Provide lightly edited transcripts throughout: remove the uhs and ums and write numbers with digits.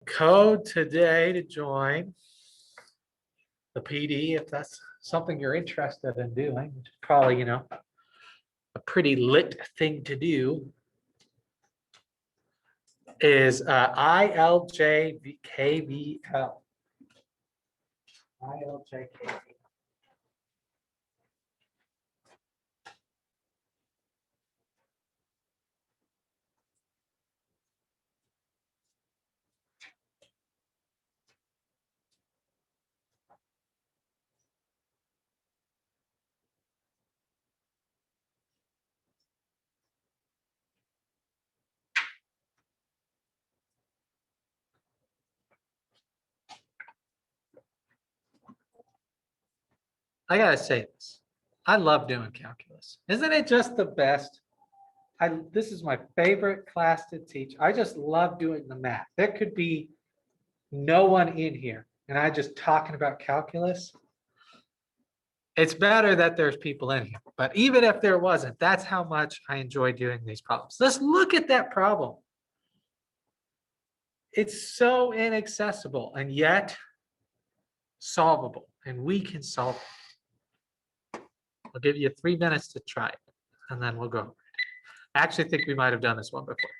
code today to join the PD if that's something you're interested in doing, which is probably, a pretty lit thing to do, is ILJKVL. ILJKVL. I gotta say this. I love doing calculus. Isn't it just the best? This is my favorite class to teach. I just love doing the math. There could be no one in here and I just talking about calculus. It's better that there's people in here, but even if there wasn't, that's how much I enjoy doing these problems. Let's look at that problem. It's so inaccessible and yet solvable, and we can solve it. I'll give you 3 minutes to try it, and then we'll go. I actually think we might have done this one before.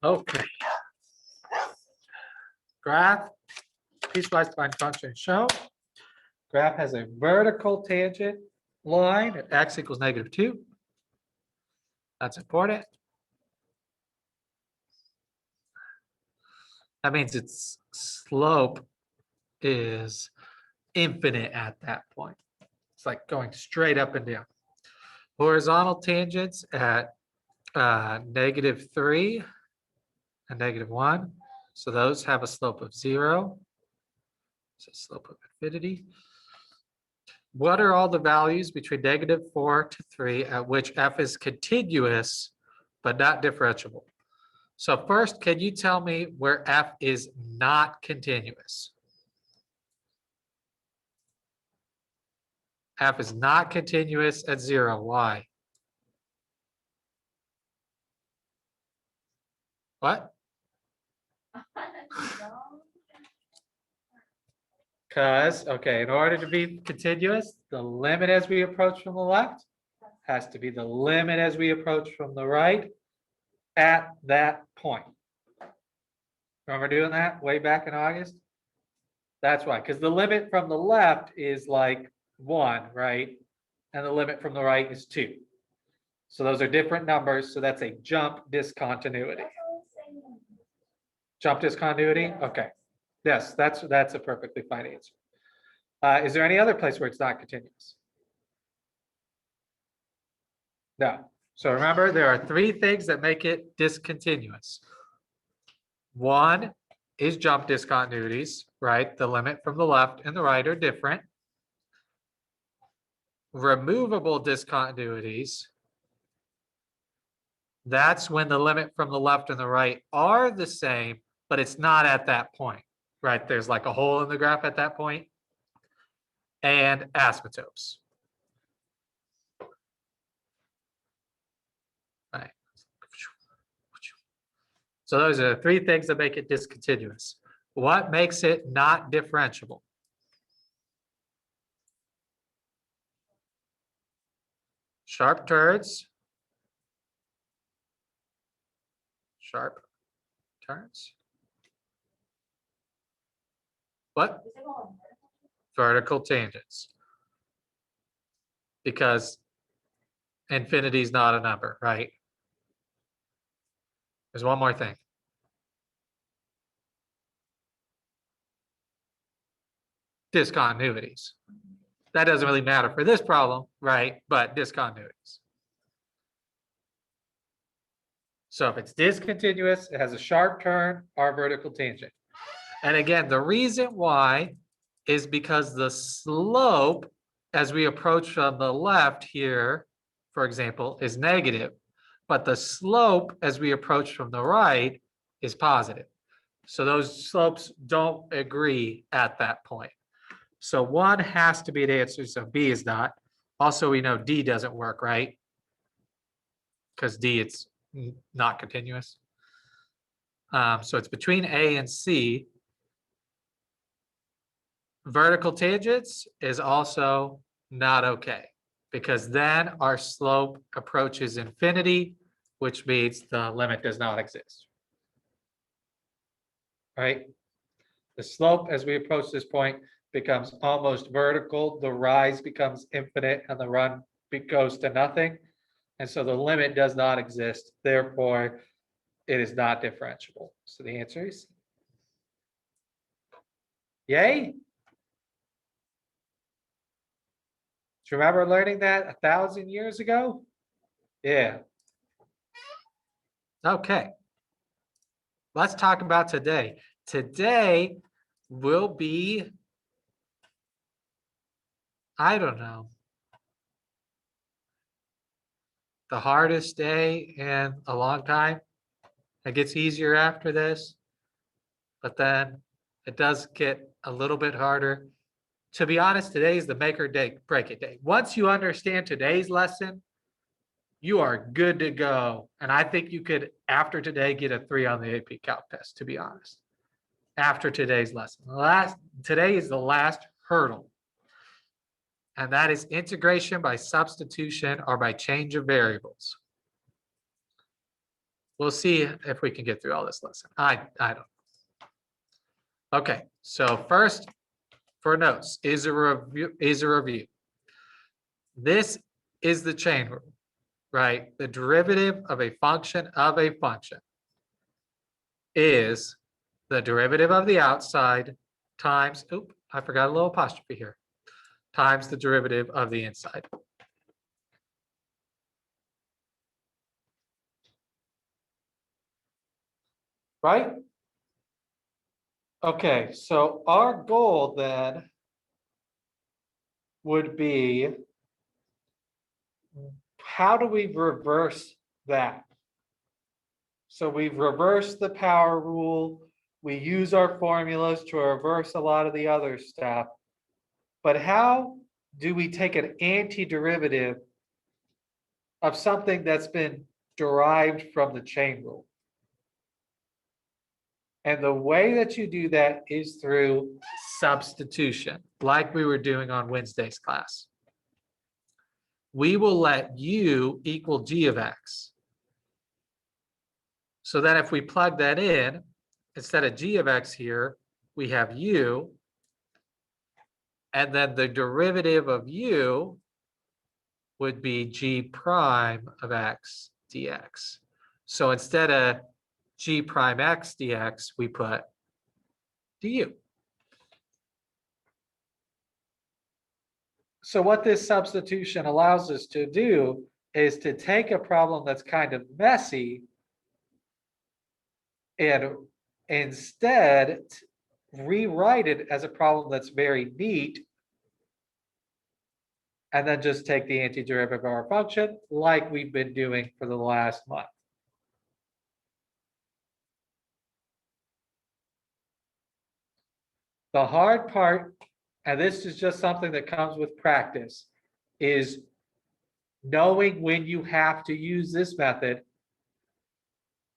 Okay. Graph, piecewise defined function shown. Graph has a vertical tangent line at x equals -2. That's important. That means its slope is infinite at that point. It's like going straight up and down. Horizontal tangents at -3 and -1. So those have a slope of 0. So slope of infinity. What are all the values between -4 to 3 at which f is continuous but not differentiable? So first, can you tell me where f is not continuous? F is not continuous at 0. Why? What? Because, okay, in order to be continuous, the limit as we approach from the left has to be the limit as we approach from the right at that point. Remember doing that way back in August? That's why, because the limit from the left is like 1, right? And the limit from the right is 2. So those are different numbers, so that's a jump discontinuity. Jump discontinuity? Okay. Yes, that's a perfectly fine answer. Is there any other place where it's not continuous? No. So remember, there are 3 things that make it discontinuous. One is jump discontinuities, right? The limit from the left and the right are different. Removable discontinuities, that's when the limit from the left and the right are the same, but it's not at that point, right? There's like a hole in the graph at that point. And asymptotes. Right. So those are the 3 things that make it discontinuous. What makes it not differentiable? Sharp turns. Sharp turns. What? Vertical tangents. Because infinity is not a number, right? There's one more thing. Discontinuities. That doesn't really matter for this problem, right? But discontinuities. So if it's discontinuous, it has a sharp turn or vertical tangent. And again, the reason why is because the slope as we approach from the left here, for example, is negative, but the slope as we approach from the right is positive. So those slopes don't agree at that point. So 1 has to be the answer, so B is not. Also, we know D doesn't work, right? Because D, it's not continuous. So it's between A and C. Vertical tangents is also not okay, because then our slope approaches infinity, which means the limit does not exist. Right? The slope as we approach this point becomes almost vertical, the rise becomes infinite, and the run goes to nothing. And so the limit does not exist. Therefore, it is not differentiable. So the answer is yay. Do you remember learning that 1,000 years ago? Yeah. Okay. Let's talk about today. Today will be, I don't know, the hardest day in a long time. It gets easier after this, but then it does get a little bit harder. To be honest, today is the make or break it day. Once you understand today's lesson, you are good to go. And I think you could, after today, get a 3 on the AP Calc test, to be honest. After today's lesson. Today is the last hurdle. And that is integration by substitution or by change of variables. We'll see if we can get through all this lesson. I don't. Okay, so first for notes is a review. This is the chain rule, right? The derivative of a function is the derivative of the outside times, oops, I forgot a little apostrophe here, times the derivative of the inside. right? Okay, so our goal then would be, how do we reverse that? So we've reversed the power rule. We use our formulas to reverse a lot of the other stuff. But how do we take an antiderivative of something that's been derived from the chain rule? And the way that you do that is through substitution, like we were doing on Wednesday's class. We will let u equal g of x. So that if we plug that in, instead of g of x here, we have u, and then the derivative of u would be g prime of x dx. So instead of g prime x dx, we put du. So what this substitution allows us to do is to take a problem that's kind of messy and instead rewrite it as a problem that's very neat, and then just take the antiderivative of our function like we've been doing for the last month. The hard part, and this is just something that comes with practice, is knowing when you have to use this method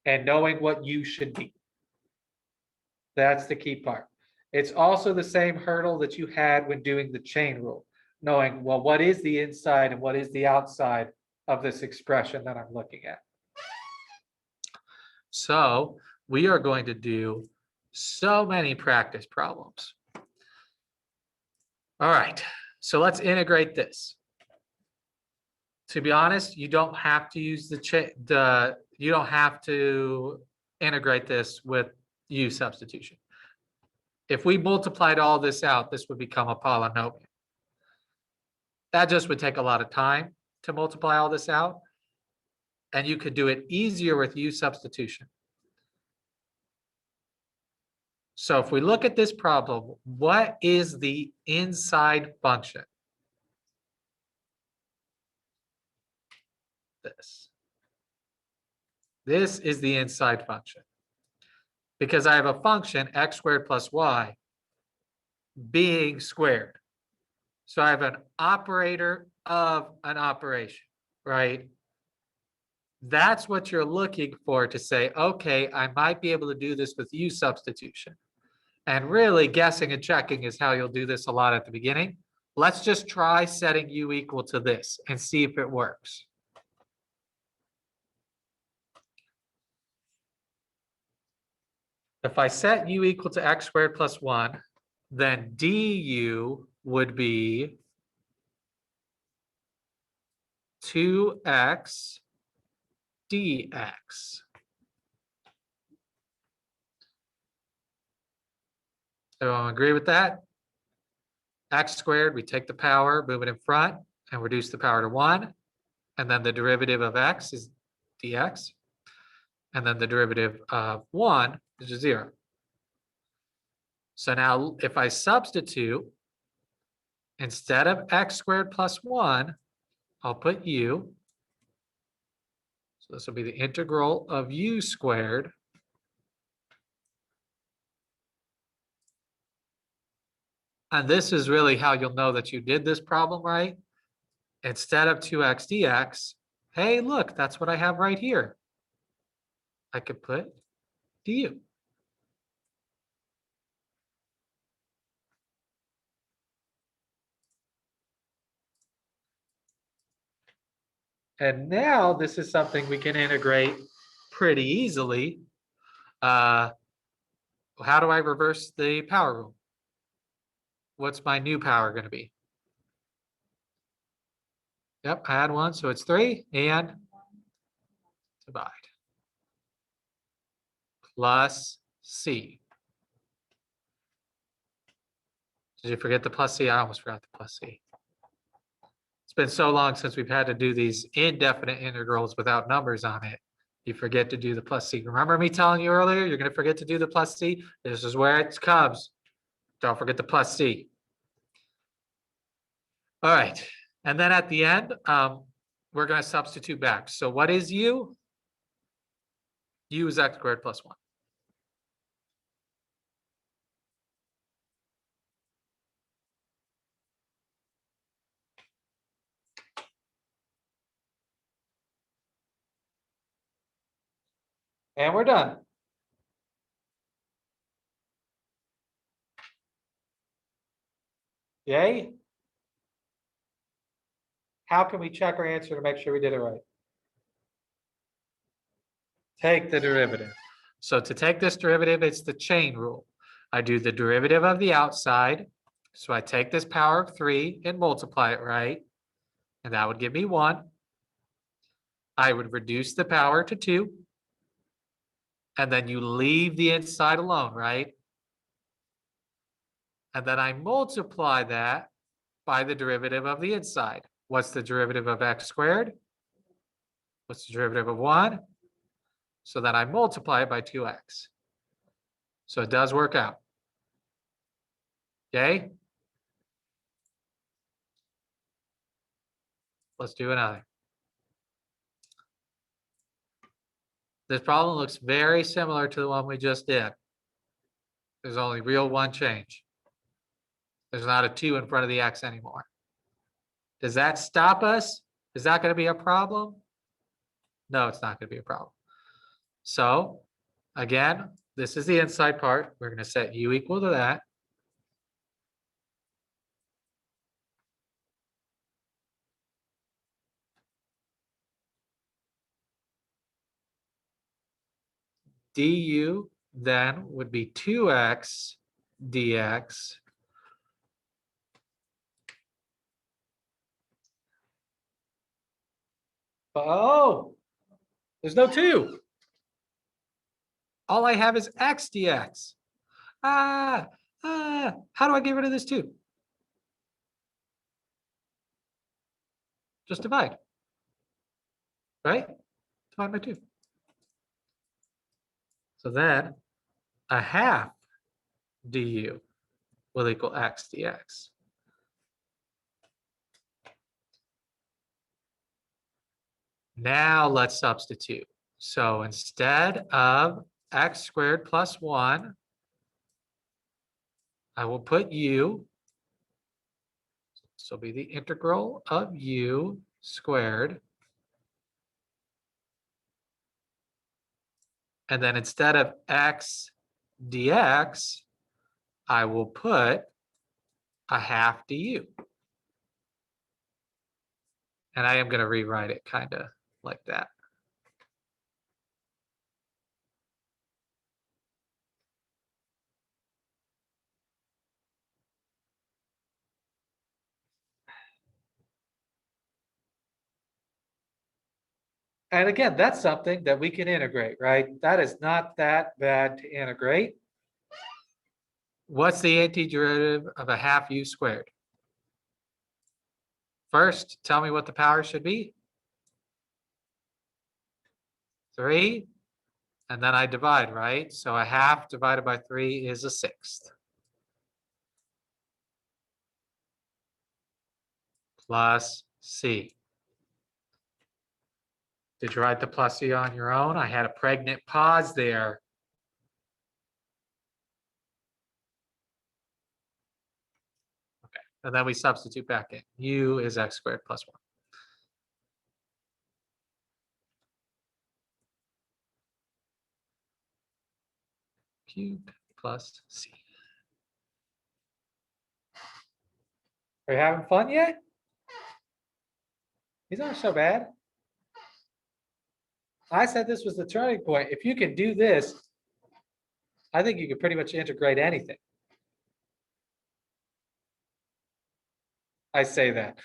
and knowing what u should be. That's the key part. It's also the same hurdle that you had when doing the chain rule, knowing, well, what is the inside and what is the outside of this expression that I'm looking at. So we are going to do so many practice problems. All right, so let's integrate this. To be honest, you don't have to use you don't have to integrate this with u substitution. If we multiplied all this out, this would become a polynomial. That just would take a lot of time to multiply all this out, and you could do it easier with u substitution. So if we look at this problem, what is the inside function? This is the inside function. Because I have a function, x squared plus y, being squared. So I have an operator of an operation, right? That's what you're looking for to say, okay, I might be able to do this with u substitution. And really, guessing and checking is how you'll do this a lot at the beginning. Let's just try setting u equal to this and see if it works. If I set u equal to x squared plus 1, then du would be 2x dx. Everyone agree with that? X squared, we take the power, move it in front, and reduce the power to 1. And then the derivative of x is dx. And then the derivative of 1 is 0. So now if I substitute, instead of x squared plus 1, I'll put u. So this will be the integral of u squared and this is really how you'll know that you did this problem right. Instead of 2x dx, hey, look, that's what I have right here. I could put du. And now this is something we can integrate pretty easily. How do I reverse the power rule? What's my new power going to be? Yep, I had one, so it's 3 and divide. Plus c. Did you forget the plus c? I almost forgot the plus c. It's been so long since we've had to do these indefinite integrals without numbers on it You forget to do the plus c. Remember me telling you earlier, you're going to forget to do the plus c? This is where it comes. Don't forget the plus c. All right. And then at the end, we're going to substitute back. So what is u? U is x squared plus 1. And we're done. Yay? How can we check our answer to make sure we did it right? Take the derivative. So to take this derivative, it's the chain rule. I do the derivative of the outside. So I take this power of 3 and multiply it, right? And that would give me 1. I would reduce the power to 2. And then you leave the inside alone, right? And then I multiply that by the derivative of the inside. What's the derivative of x squared? What's the derivative of 1? So then I multiply it by 2x. So it does work out. Okay? Let's do another. This problem looks very similar to the one we just did. There's only real one change. There's not a 2 in front of the x anymore. Does that stop us? Is that going to be a problem? No, it's not going to be a problem. So again, this is the inside part. We're going to set u equal to that. Du then would be 2x dx. Oh, there's no 2. All I have is x dx. How do I get rid of this 2? Just divide, right? Divide by 2. So then a half du will equal x dx. Now let's substitute. So instead of x squared plus 1, I will put u. So it'll be the integral of u squared. And then instead of x dx, I will put a half du. And I am going to rewrite it kind of like that. And again, that's something that we can integrate, right? That is not that bad to integrate. What's the antiderivative of a half u squared? First, tell me what the power should be. 3. And then I divide, right? So a half divided by 3 is a 1/6. Plus c. Did you write the plus c on your own? I had a pregnant pause there. Okay, and then we substitute back in. U is x squared plus 1. Cubed plus c. Are you having fun yet? These aren't so bad. I said this was the turning point. If you can do this, I think you can pretty much integrate anything. I say that.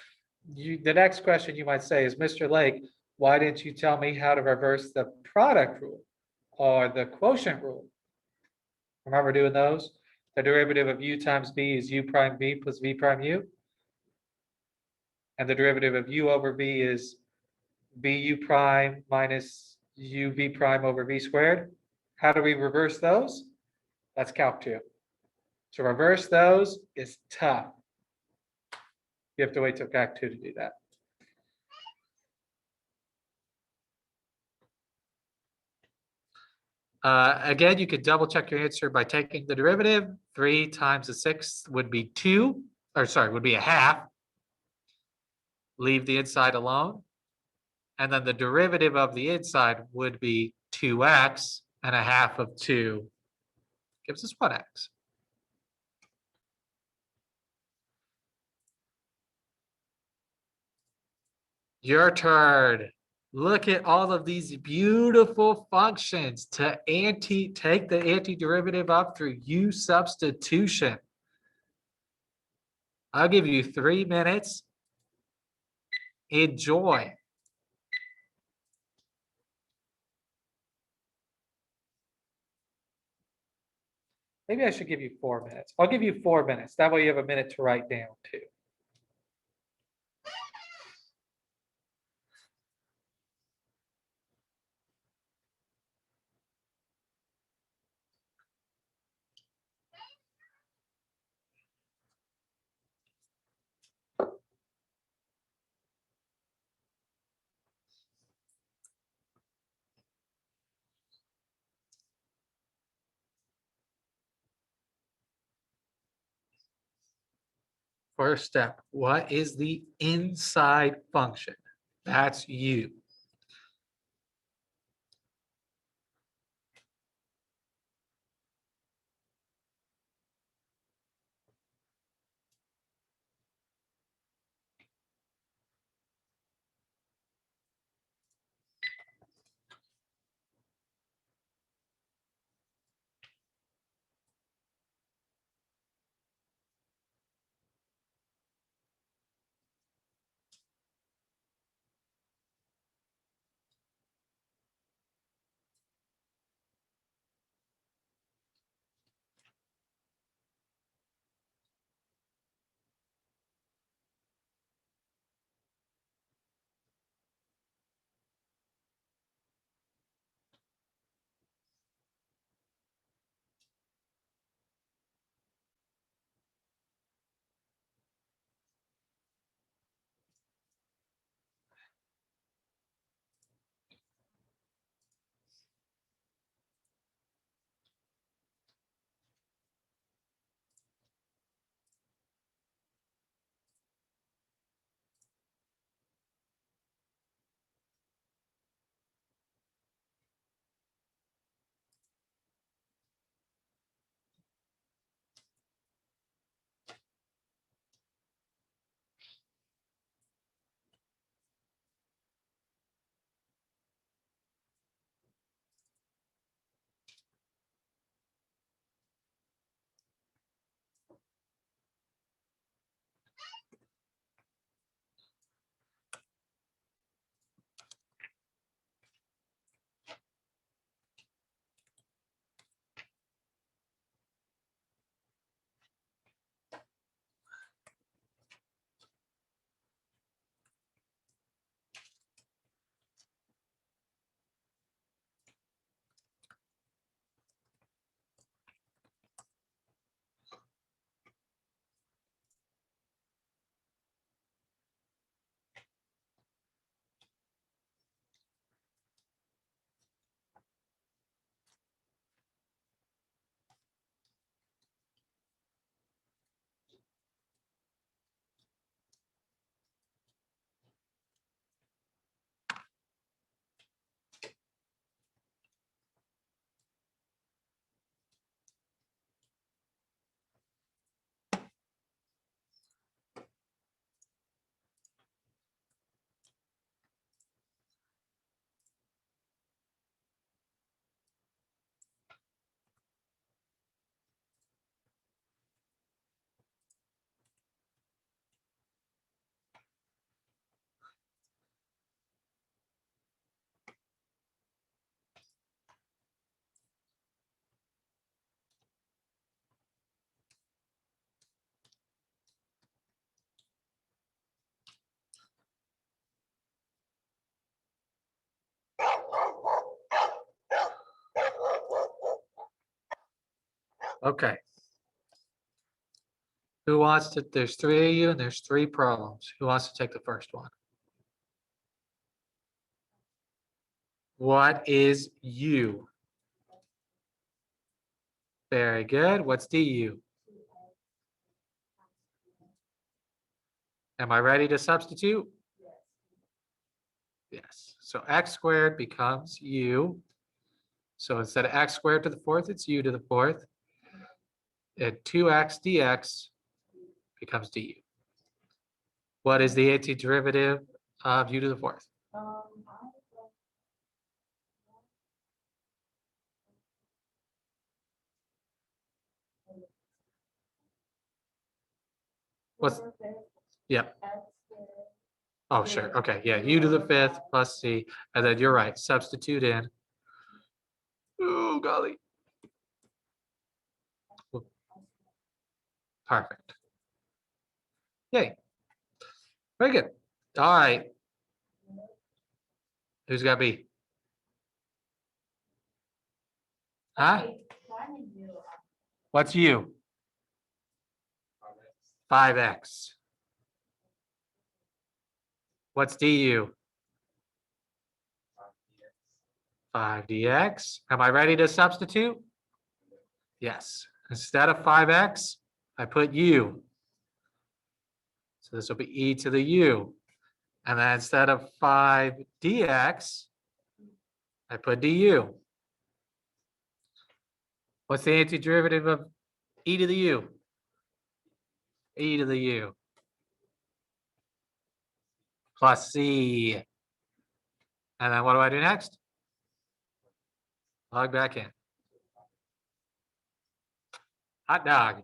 The next question you might say is, Mr. Lake, why didn't you tell me how to reverse the product rule or the quotient rule? Remember doing those? The derivative of u times b is u prime b plus v prime u. And the derivative of u over v is bu prime minus UV prime over V squared. How do we reverse those? That's Calc 2. To reverse those is tough. You have to wait till Calc 2 to do that. Again, you could double check your answer by taking the derivative. 3 times the 6 would be 2, or sorry, would be a half. Leave the inside alone. And then the derivative of the inside would be 2x, and a half of 2 gives us 1x. Your turn. Look at all of these beautiful functions to take the antiderivative up through U substitution. I'll give you 3 minutes. Enjoy. Maybe I should give you 4 minutes. I'll give you 4 minutes. That way you have a minute to write down too. First step, what is the inside function? That's U. Okay. Who wants to, there's three of you and there's three problems. Who wants to take the first one? What is U? Very good. What's DU? Am I ready to substitute? Yes. So x squared becomes U. So instead of x squared to the fourth, it's U to the fourth. And 2x dx becomes du. What is the antiderivative of u to the fourth? What's, yep. Oh, sure. Okay. Yeah. U to the fifth plus c. And then you're right. Substitute in. Oh, golly. Perfect. Yay. Very good. All right. Who's got B? Huh? What's U? 5x. What's du? 5dx. Am I ready to substitute? Yes. Instead of 5x, I put u. So this will be e to the u. And then instead of 5dx, I put du. What's the antiderivative of e to the u? E to the u. Plus c. And then what do I do next? Log back in. Hot dog.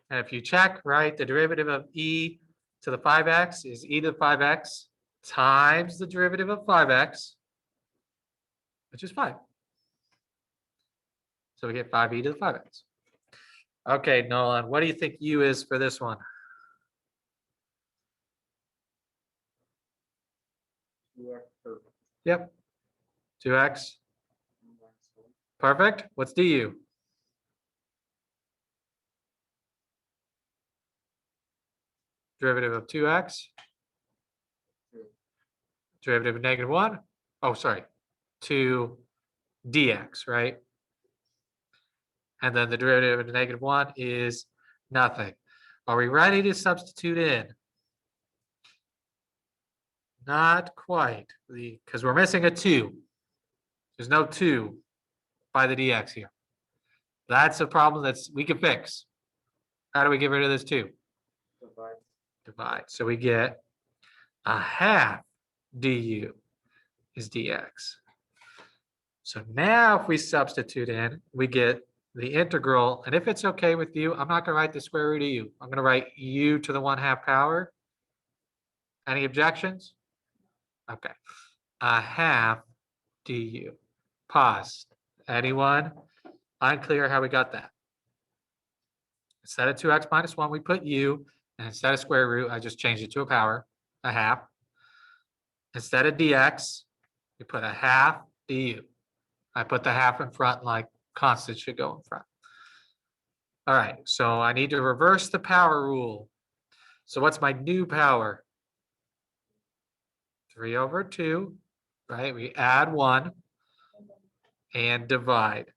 And if you check, right, the derivative of e to the 5x is e to the 5x times the derivative of 5x, which is 5. So we get 5e to the 5x. Okay, Nolan, what do you think u is for this one? Yep. 2x. Perfect. What's du? Derivative of 2x. Derivative of -1. Oh, sorry. 2 dx, right? And then the derivative of -1 is nothing. Are we ready to substitute in? Not quite, because we're missing a 2. There's no 2 by the dx here. That's a problem that's we can fix. How do we get rid of this 2? Divide. So we get a half du is dx. So now if we substitute in, we get the integral. And if it's okay with you, I'm not going to write the square root of u. I'm going to write u to the 1/2 power. Any objections? Okay. A half du. Pause. Anyone? Unclear how we got that. Instead of 2x minus 1, we put u. And instead of square root, I just changed it to a power, a half. Instead of dx, we put a half du. I put the half in front like constant should go in front. All right, so I need to reverse the power rule. So what's my new power? 3/2, right? We add 1 and divide,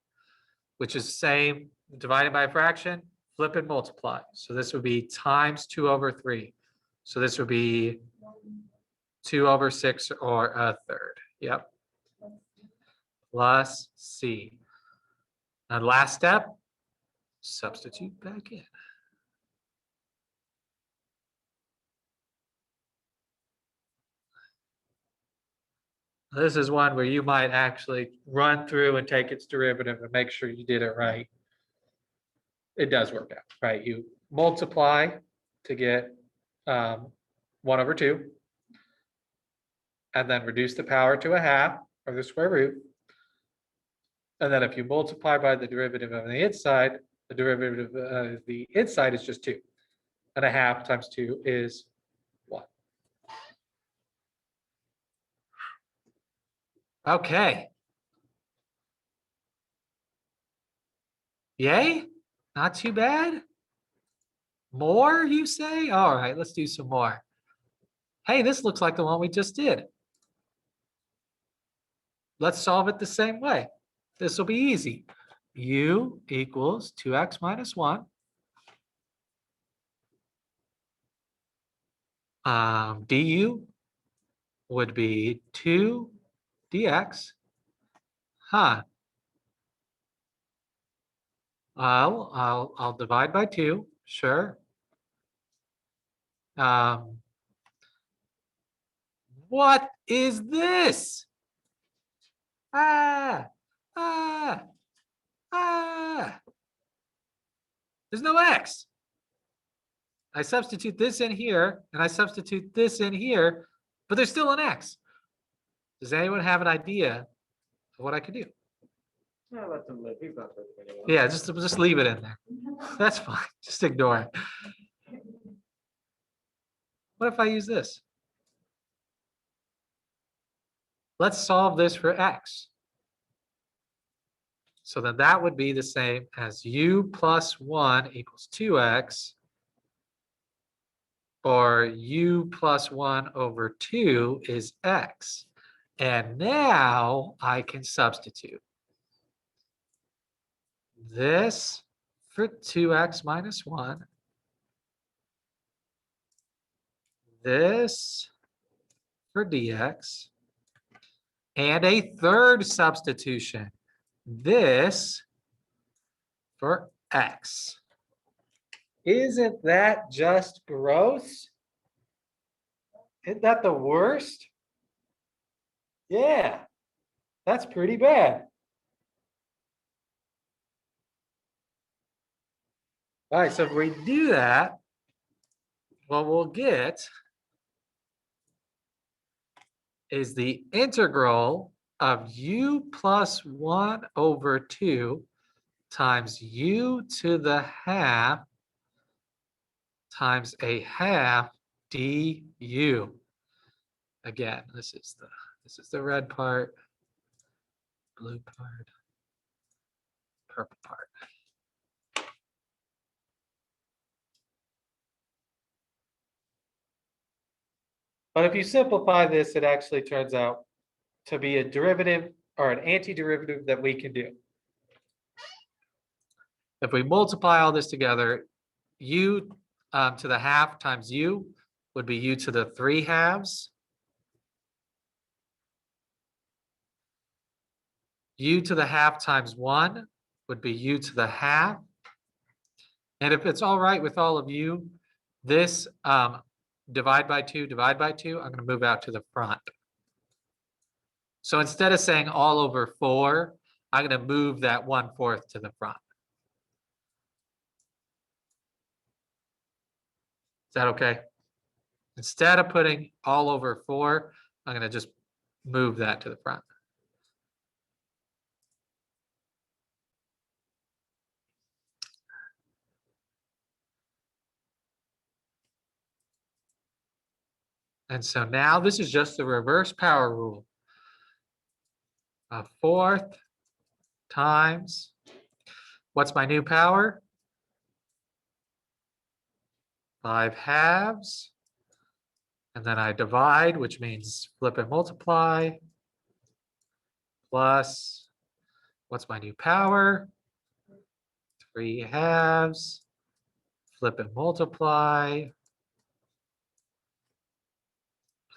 which is the same, divided by a fraction, flip and multiply. So this would be times 2/3. So this would be 2/6 or 1/3. Yep. Plus c. And last step, substitute back in. This is one where you might actually run through and take its derivative and make sure you did it right. It does work out, right? You multiply to get 1/2, and then reduce the power to a half or the square root. And then if you multiply by the derivative on the inside, the derivative of the inside is just 2. And a half times 2 is 1. Okay. Yay? Not too bad. More, you say? All right, let's do some more. Hey, this looks like the one we just did. Let's solve it the same way. This will be easy. U equals 2x minus 1. Du would be 2 dx. Huh. I'll divide by 2. Sure. What is this? Ah, ah, ah. There's no x. I substitute this in here, and I substitute this in here, but there's still an x. Does anyone have an idea of what I could do? Yeah, let them live. He's not hurting anyone. Yeah, just leave it in there. That's fine. Just ignore it. What if I use this? Let's solve this for x. So then that would be the same as u plus 1 equals 2x, or u plus 1 over 2 is x. And now I can substitute this for 2x minus 1, this for dx, and a third substitution, this for x. Isn't that just gross? Isn't that the worst? Yeah, that's pretty bad. All right, so if we do that, what we'll get is the integral of u plus 1 over 2 times u to the half times a half du. Again, this is the red part, blue part, purple part. But if you simplify this, it actually turns out to be a derivative or an antiderivative that we can do. If we multiply all this together, u to the half times u would be u to the 3 halves. U to the half times 1 would be u to the half. And if it's all right with all of you, this divide by 2, I'm going to move out to the front. So instead of saying all over 4, I'm going to move that 1/4 to the front. Is that okay? Instead of putting all over 4, I'm going to just move that to the front. And so now this is just the reverse power rule. 1/4 times, what's my new power? 5 halves. And then I divide, which means flip and multiply, plus, what's my new power? 3 halves, flip and multiply,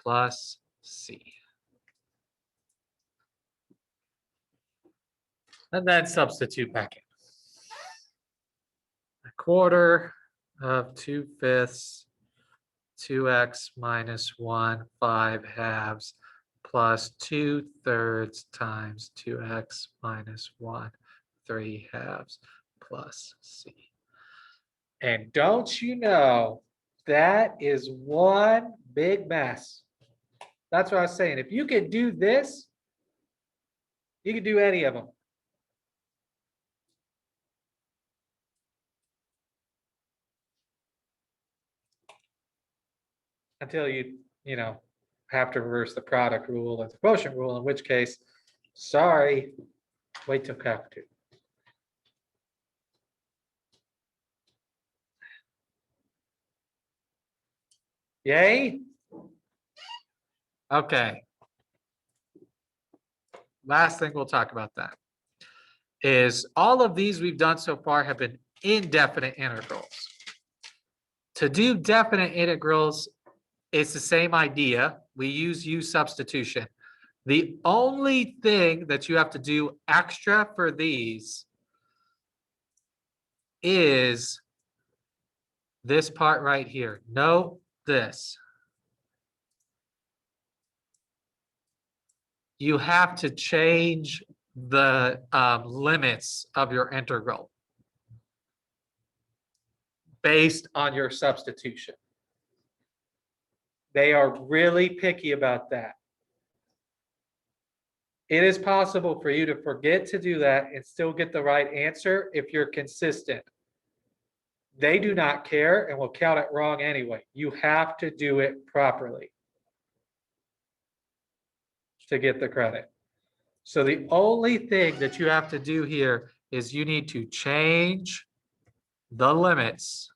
plus c. And then substitute back in. 1/4 of 2/5, 2x minus 1, 5 halves, plus 2/3 times 2x minus 1, 3 halves, plus c. And don't you know, that is one big mess. That's what I was saying. If you could do this, you could do any of them. Until you have to reverse the product rule or the quotient rule, in which case, sorry, wait till Calc 2. Yay? Okay. Last thing we'll talk about that is all of these we've done so far have been indefinite integrals. To do definite integrals, it's the same idea. We use U substitution. The only thing that you have to do extra for these is this part right here. Note this. You have to change the limits of your integral based on your substitution. They are really picky about that. It is possible for you to forget to do that and still get the right answer if you're consistent. They do not care and will count it wrong anyway. You have to do it properly to get the credit. So the only thing that you have to do here is you need to change the limits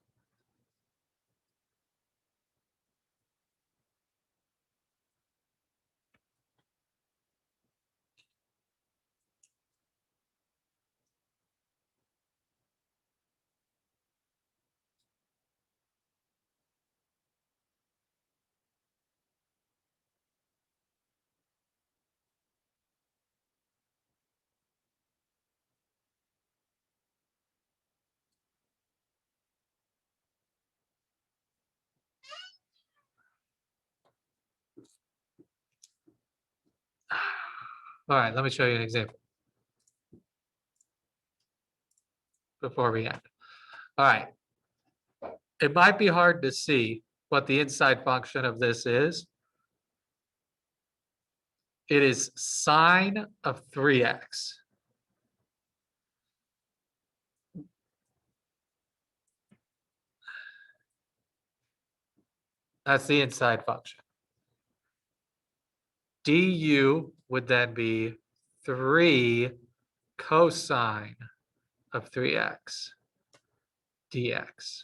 All right, let me show you an example before we end. All right. It might be hard to see what the inside function of this is. It is sine of 3x. That's the inside function. Du would then be 3 cosine of 3x dx.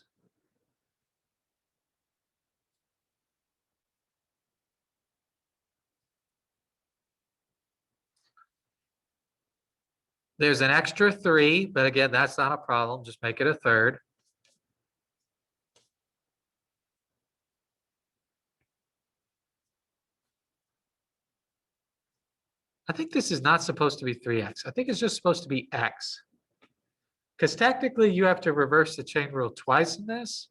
There's an extra 3, but again, that's not a problem. Just make it a third. I think this is not supposed to be 3x. I think it's just supposed to be x. Because technically you have to reverse the chain rule twice in this.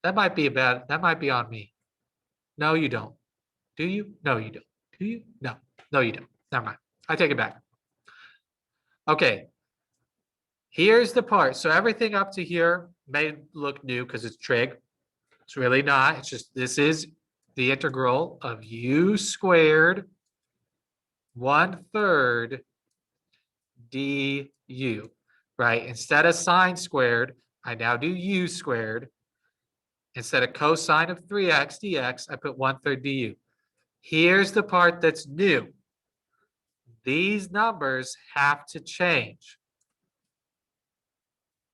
That might be that might be on me. No, you don't. Do you? No, you don't. Do you? No. No, you don't. Never mind. I take it back. Okay. Here's the part. So everything up to here may look new because it's trig. It's really not. It's just this is the integral of u squared 1/3 du, right? Instead of sine squared, I now do u squared. Instead of cosine of 3x dx, I put 1/3 du. Here's the part that's new. These numbers have to change.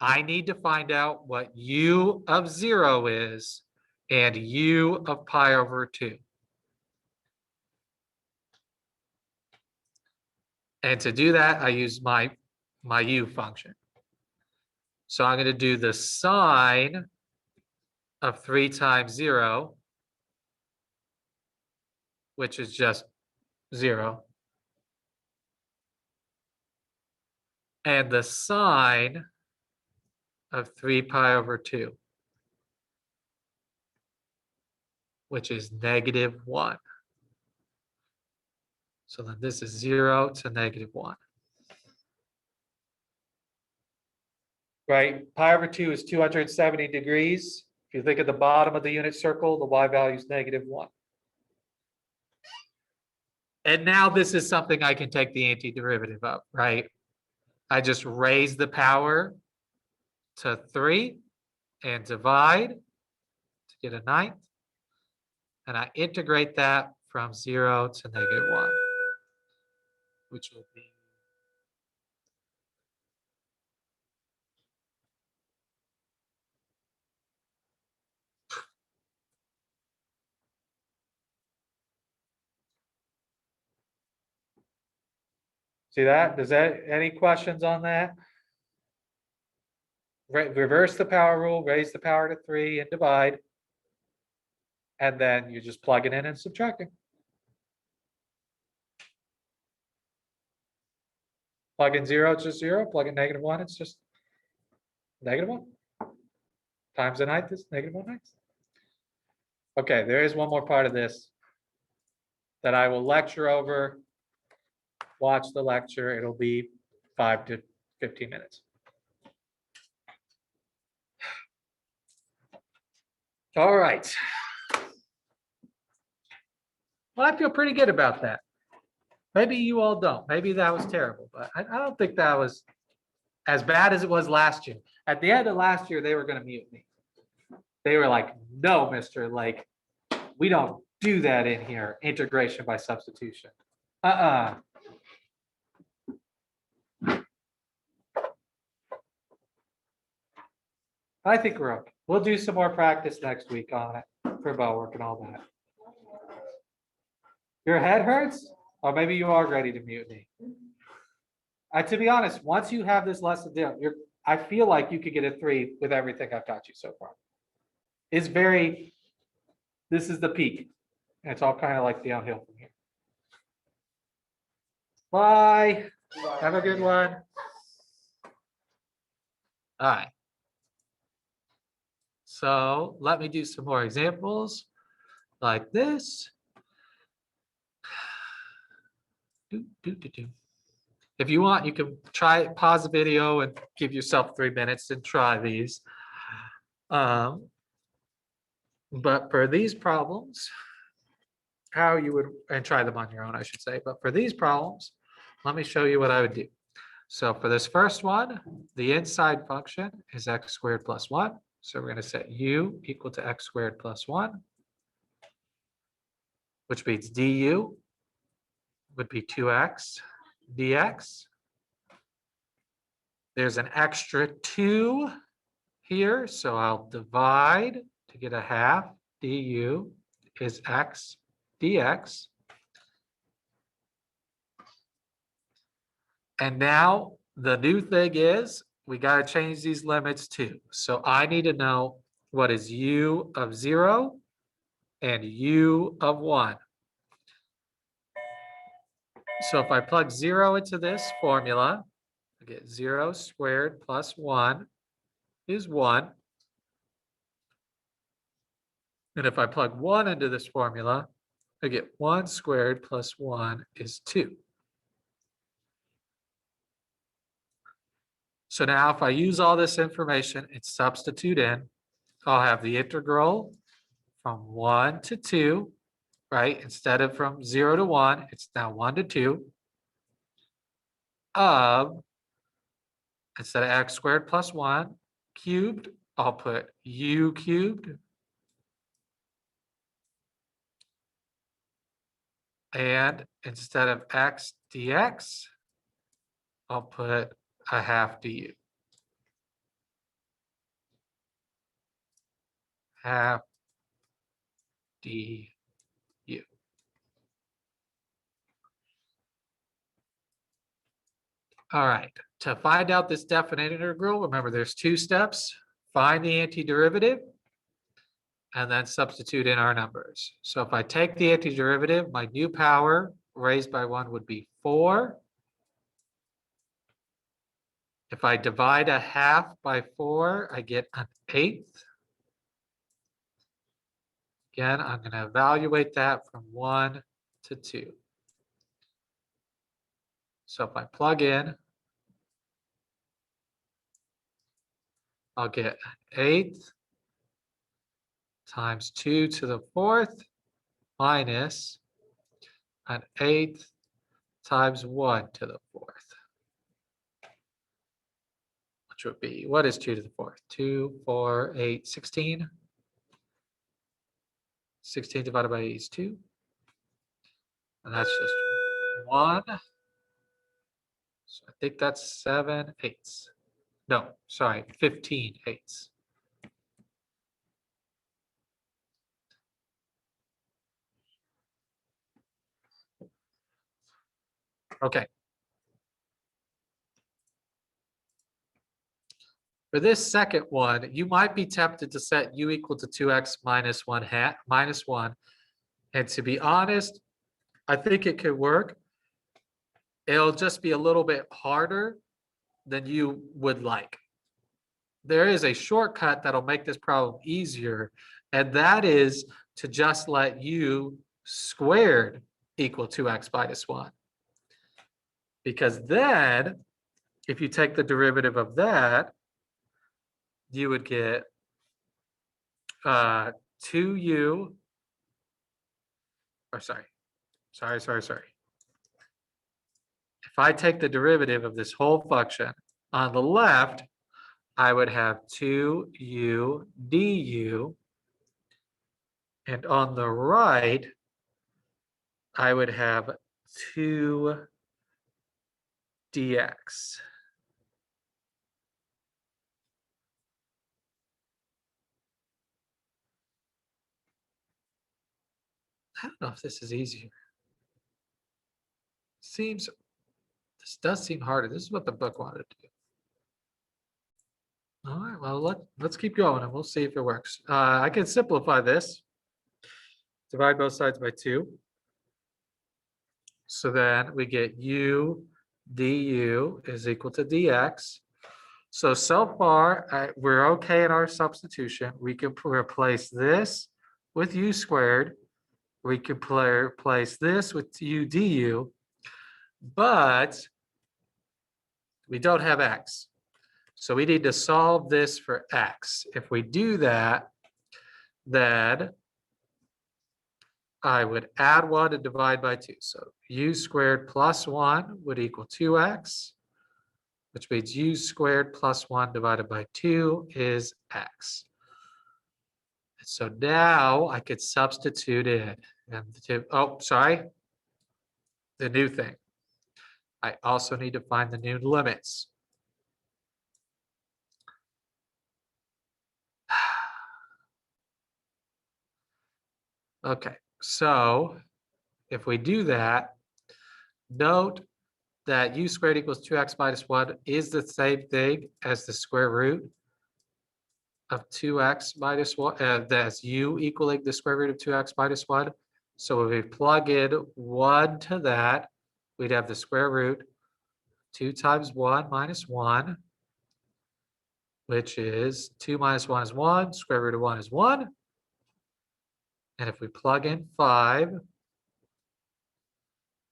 I need to find out what u of 0 is and u of pi over 2. And to do that, I use my u function. So I'm going to do the sine of 3 times 0, which is just 0. And the sine of 3 pi over 2, which is -1. So then this is 0 to -1. Right, pi over 2 is 270 degrees. If you think at the bottom of the unit circle, the y value is -1. And now this is something I can take the antiderivative of, right? I just raise the power to 3 and divide to get a 9th. And I integrate that from 0 to -1, which will be See that? Does that, any questions on that? Reverse the power rule, raise the power to 3 and divide. And then you just plug it in and subtracting. Plug in 0, it's just 0. Plug in -1, it's just -1. Times the ninth is -1/9. Okay, there is one more part of this that I will lecture over. Watch the lecture. It'll be 5 to 15 minutes. All right. Well, I feel pretty good about that. Maybe you all don't. Maybe that was terrible, but I don't think that was as bad as it was last year. At the end of last year, they were going to mute me. They were like, no, mister, like, we don't do that in here, integration by substitution. I think we're okay. We'll do some more practice next week on it for bow work and all that. Your head hurts? Or maybe you are ready to mutiny. To be honest, once you have this lesson down, I feel like you could get a 3 with everything I've taught you so far. It's very, this is the peak. And it's all kind of like downhill from here. Bye. Have a good one. All right. So let me do some more examples like this. If you want, you can pause the video and give yourself 3 minutes and try these. But for these problems, how you would, and try them on your own, I should say. But for these problems, let me show you what I would do. So for this first one, the inside function is x squared plus 1. So we're going to set u equal to x squared plus 1, which means du would be 2x dx. There's an extra 2 here, so I'll divide to get a half. Du is x dx. And now the new thing is we got to change these limits too. So I need to know what is u of 0 and u of 1. So if I plug 0 into this formula, I get 0 squared plus 1 is 1. And if I plug 1 into this formula, I get 1 squared plus 1 is 2. So now if I use all this information and substitute in, I'll have the integral from 1 to 2, right? Instead of from 0 to 1, it's now 1 to 2 of, instead of x squared plus 1 cubed, I'll put u cubed. And instead of x dx, I'll put a half du. Half du. All right, to find out this definite integral, remember there's 2 steps. Find the antiderivative and then substitute in our numbers. So if I take the antiderivative, my new power raised by 1 would be 4. If I divide a half by 4, I get an 1/8. Again, I'm going to evaluate that from 1 to 2. So if I plug in, I'll get 1/8 times 2 to the 4th minus an 1/8 times 1 to the 4th. Which would be, what is 2 to the 4th? 2, 4, 8, 16. 16 divided by 8 is 2. And that's just 1. So I think that's 7/8. No, sorry, 15/8. Okay. For this second one, you might be tempted to set u equal to 2x minus 1 hat minus 1. And to be honest, I think it could work. It'll just be a little bit harder than you would like. There is a shortcut that'll make this problem easier, and that is to just let u squared equal 2x minus 1. Because then, if you take the derivative of that, you would get 2u, or sorry. If I take the derivative of this whole function, on the left, I would have 2u du, and on the right, I would have 2 dx. I don't know if this is easier. This does seem harder. This is what the book wanted to do. All right, well, let's keep going and we'll see if it works. I can simplify this. Divide both sides by 2. So then we get u du is equal to dx. So far, we're okay in our substitution. We can replace this with u squared. We can replace this with u du, but we don't have x. So we need to solve this for x. If we do that, then I would add 1 and divide by 2. So u squared plus 1 would equal 2x, which means u squared plus 1 divided by 2 is x. So now I could substitute in. The new thing. I also need to find the new limits. Okay, so if we do that, note that u squared equals 2x minus 1 is the same thing as the square root of 2x minus 1, that's u equaling the square root of 2x minus 1. So if we plug in 1 to that, we'd have the square root 2 times 1 minus 1, which is 2 minus 1 is 1, square root of 1 is 1. And if we plug in 5,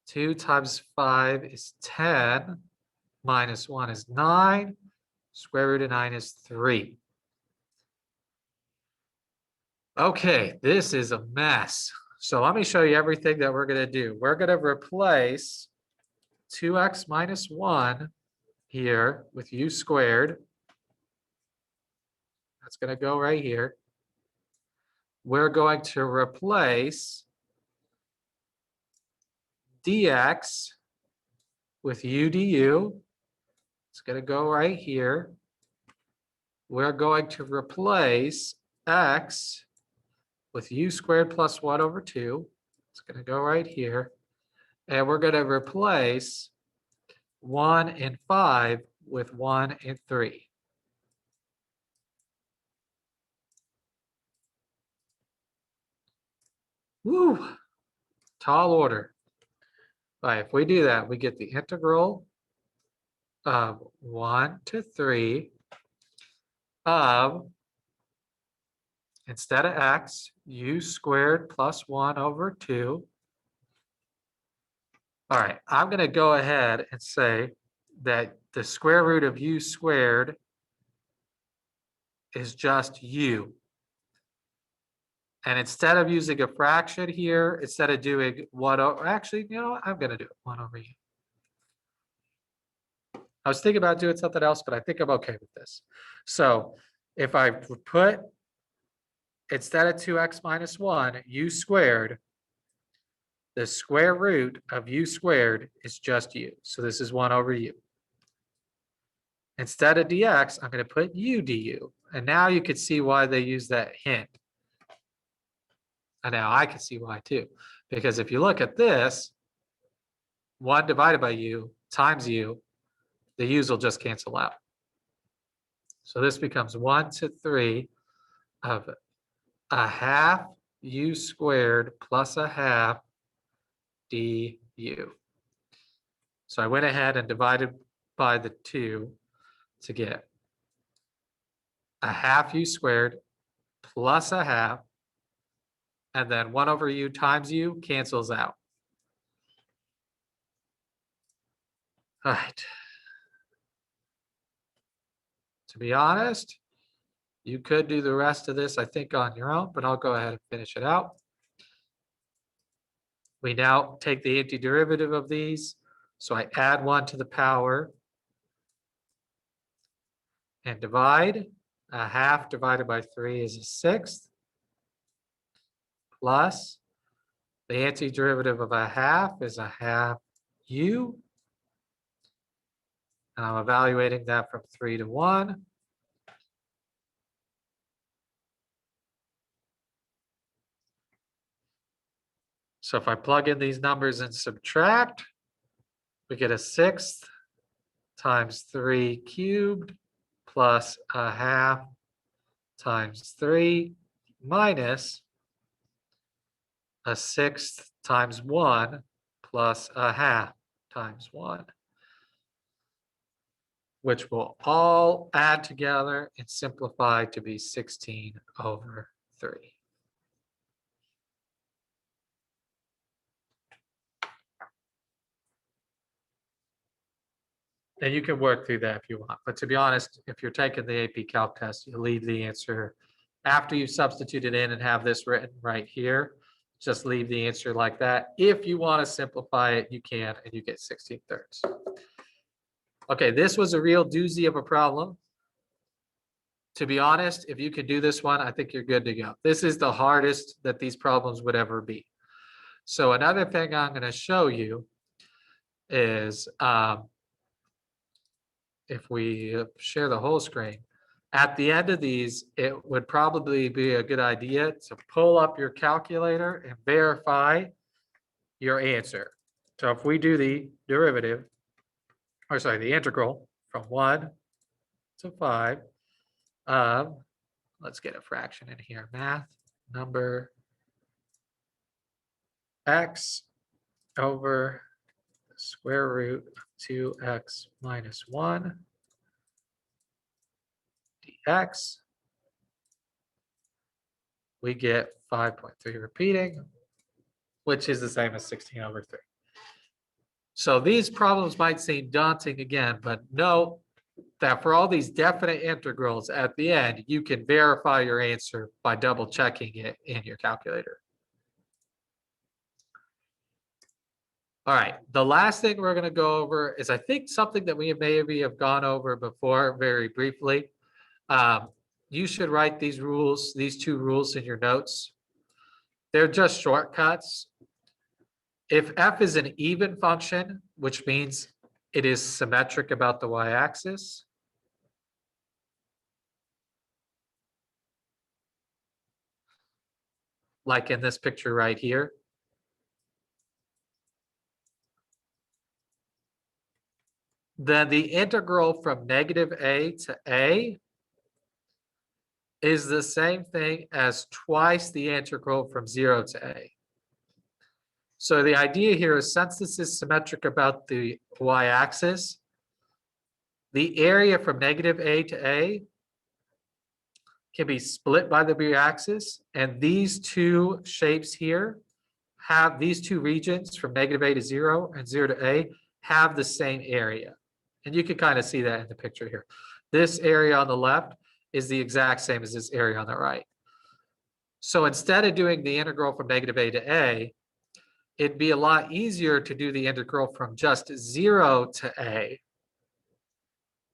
2 times 5 is 10, minus 1 is 9, square root of 9 is 3. Okay, this is a mess. So let me show you everything that we're going to do. We're going to replace 2x minus 1 here with u squared. That's going to go right here. We're going to replace dx with u du. It's going to go right here. We're going to replace x with u squared plus 1 over 2. It's going to go right here. And we're going to replace 1 and 5 with 1 and 3. Woo! Tall order. All right, if we do that, we get the integral of 1 to 3 of, instead of x, u squared plus 1 over 2. All right, I'm going to go ahead and say that the square root of u squared is just u. And instead of using a fraction here, instead of doing 1 over, actually, you know what? I'm going to do it 1 over u. I was thinking about doing something else, but I think I'm okay with this. So if I put, instead of 2x minus 1, u squared, the square root of u squared is just u. So this is 1 over u. Instead of dx, I'm going to put u du. And now you can see why they use that hint. And now I can see why too. Because if you look at this, 1 divided by u times u, the u's will just cancel out. So this becomes 1 to 3 of a half u squared plus a half du. So I went ahead and divided by the 2 to get a half u squared plus a half, and then 1 over u times u cancels out. All right. To be honest, you could do the rest of this, I think, on your own, but I'll go ahead and finish it out. We now take the antiderivative of these. So I add 1 to the power and divide. A half divided by 3 is a sixth, plus the antiderivative of a half is a half u. And I'm evaluating that from 3 to 1. So if I plug in these numbers and subtract, we get a sixth times 3 cubed plus a half times 3 minus a sixth times 1 plus a half times 1, which will all add together and simplify to be 16 over 3. And you can work through that if you want. But to be honest, if you're taking the AP Calc test, you leave the answer after you've substituted in and have this written right here. Just leave the answer like that. If you want to simplify it, you can, and you get 16/3. Okay, this was a real doozy of a problem. To be honest, if you can do this one, I think you're good to go. This is the hardest that these problems would ever be. So another thing I'm going to show you is if we share the whole screen, at the end of these, it would probably be a good idea to pull up your calculator and verify your answer. So if we do the derivative, or sorry, the integral from 1 to 5, let's get a fraction in here, math, number x over the square root of 2x minus 1 dx, we get 5.3 repeating, which is the same as 16 over 3. So these problems might seem daunting again, but know that for all these definite integrals at the end, you can verify your answer by double checking it in your calculator. All right, the last thing we're going to go over is, I think, something that we maybe have gone over before very briefly. You should write these rules, these 2 rules in your notes. They're just shortcuts. If f is an even function, which means it is symmetric about the y-axis, like in this picture right here, then the integral from negative a to a is the same thing as twice the integral from 0 to a. So the idea here is, since this is symmetric about the y-axis, the area from negative a to a can be split by the b-axis, and these 2 shapes here have, these 2 regions from negative a to 0 and 0 to a have the same area. And you can kind of see that in the picture here. This area on the left is the exact same as this area on the right. So instead of doing the integral from negative a to a, it'd be a lot easier to do the integral from just 0 to a.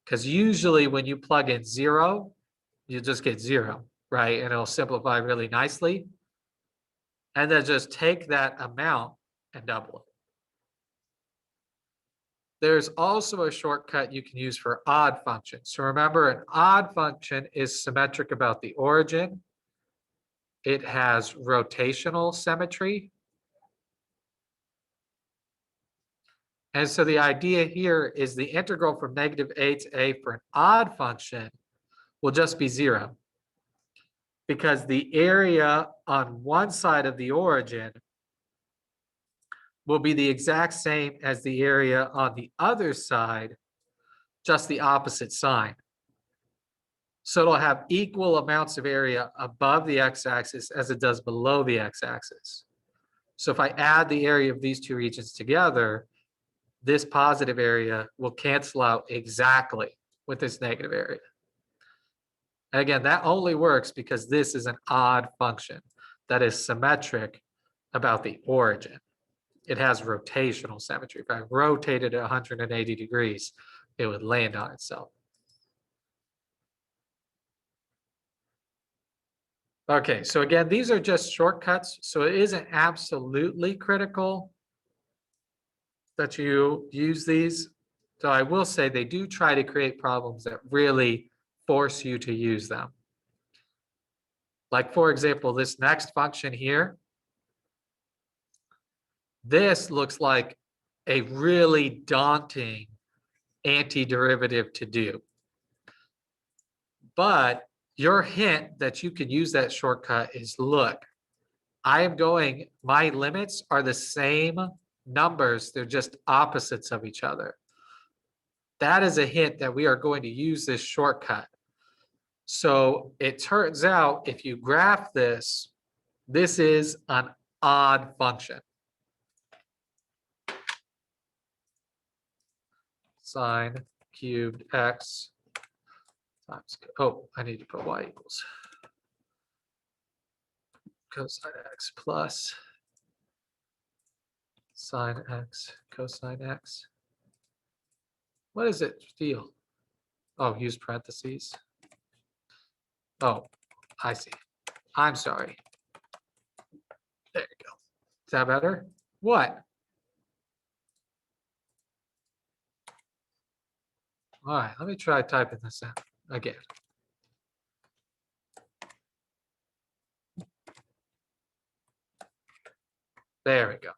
Because usually when you plug in 0, you just get 0, right? And it'll simplify really nicely. And then just take that amount and double it. There's also a shortcut you can use for odd functions. So remember, an odd function is symmetric about the origin. It has rotational symmetry. And so the idea here is the integral from negative a to a for an odd function will just be 0. Because the area on one side of the origin will be the exact same as the area on the other side, just the opposite sign. So it'll have equal amounts of area above the x-axis as it does below the x-axis. So if I add the area of these two regions together, this positive area will cancel out exactly with this negative area. And again, that only works because this is an odd function that is symmetric about the origin. It has rotational symmetry. If I rotated it 180 degrees, it would land on itself. Okay, so again, these are just shortcuts, so it isn't absolutely critical that you use these. So I will say they do try to create problems that really force you to use them. Like, for example, this next function here, this looks like a really daunting antiderivative to do. But your hint that you can use that shortcut is, look, my limits are the same numbers, they're just opposites of each other. That is a hint that we are going to use this shortcut. So it turns out if you graph this, this is an odd function. Sine cubed x times, oh, I need to put y equals cosine x plus sine x cosine x. What does it feel? Oh, use parentheses. Oh, I see. I'm sorry. There you go. Is that better? What? All right, let me try typing this out again. There we go.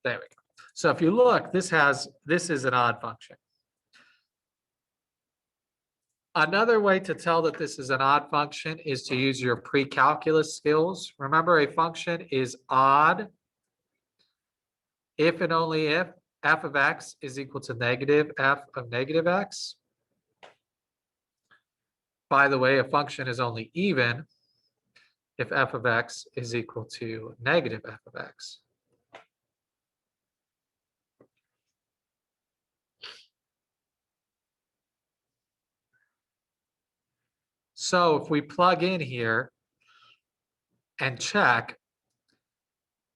There we go. So if you look, this is an odd function. Another way to tell that this is an odd function is to use your pre-calculus skills. Remember, a function is odd if and only if f of x is equal to negative f of negative x. By the way, a function is only even if f of x is equal to negative f of x. So if we plug in here and check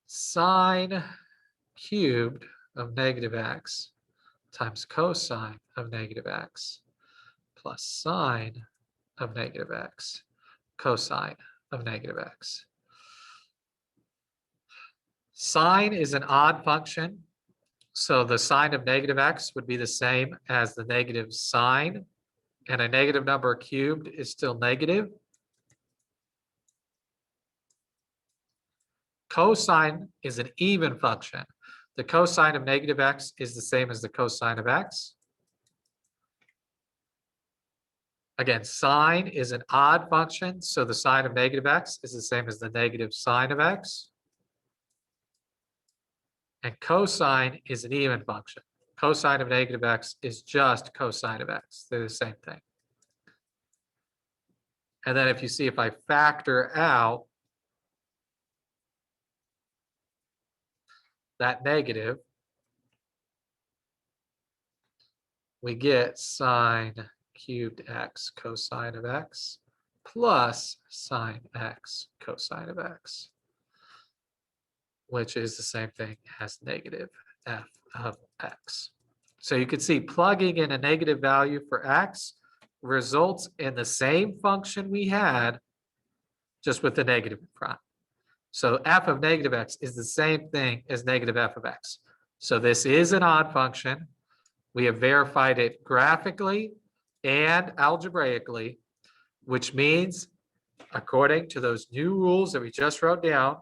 sine cubed of negative x times cosine of negative x plus sine of negative x cosine of negative x. Sine is an odd function, so the sine of negative x would be the same as the negative sine, and a negative number cubed is still negative. Cosine is an even function. The cosine of negative x is the same as the cosine of x. Again, sine is an odd function, so the sine of negative x is the same as the negative sine of x. And cosine is an even function. Cosine of negative x is just cosine of x. They're the same thing. And then if you see, if I factor out that negative, we get sine cubed x cosine of x plus sine x cosine of x, which is the same thing as negative f of x. So you can see plugging in a negative value for x results in the same function we had, just with the negative in front. So f of negative x is the same thing as negative f of x. So this is an odd function. We have verified it graphically and algebraically, which means, according to those new rules that we just wrote down,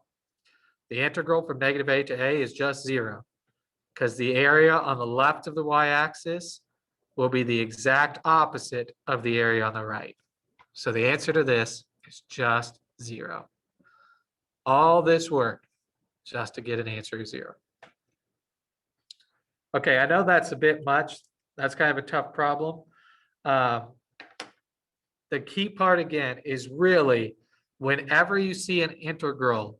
The integral from negative a to a is just 0, because the area on the left of the y-axis will be the exact opposite of the area on the right. So the answer to this is just 0. All this work just to get an answer of 0. Okay, I know that's a bit much. That's kind of a tough problem. The key part again is really whenever you see an integral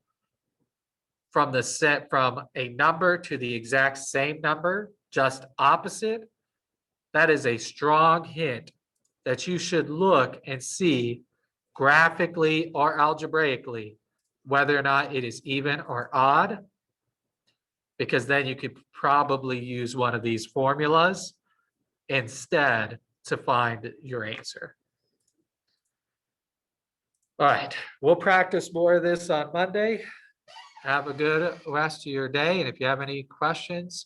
from the set from a number to the exact same number, just opposite, that is a strong hint that you should look and see graphically or algebraically whether or not it is even or odd, because then you could probably use one of these formulas instead to find your answer. All right, we'll practice more of this on Monday. Have a good rest of your day. And if you have any questions,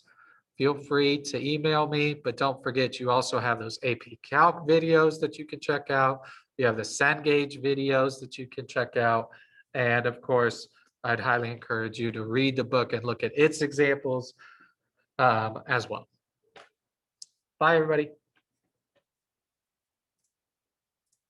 feel free to email me, but don't forget you also have those AP Calc videos that you can check out. You have the Cengage videos that you can check out. And of course, I'd highly encourage you to read the book and look at its examples as well. Bye, everybody.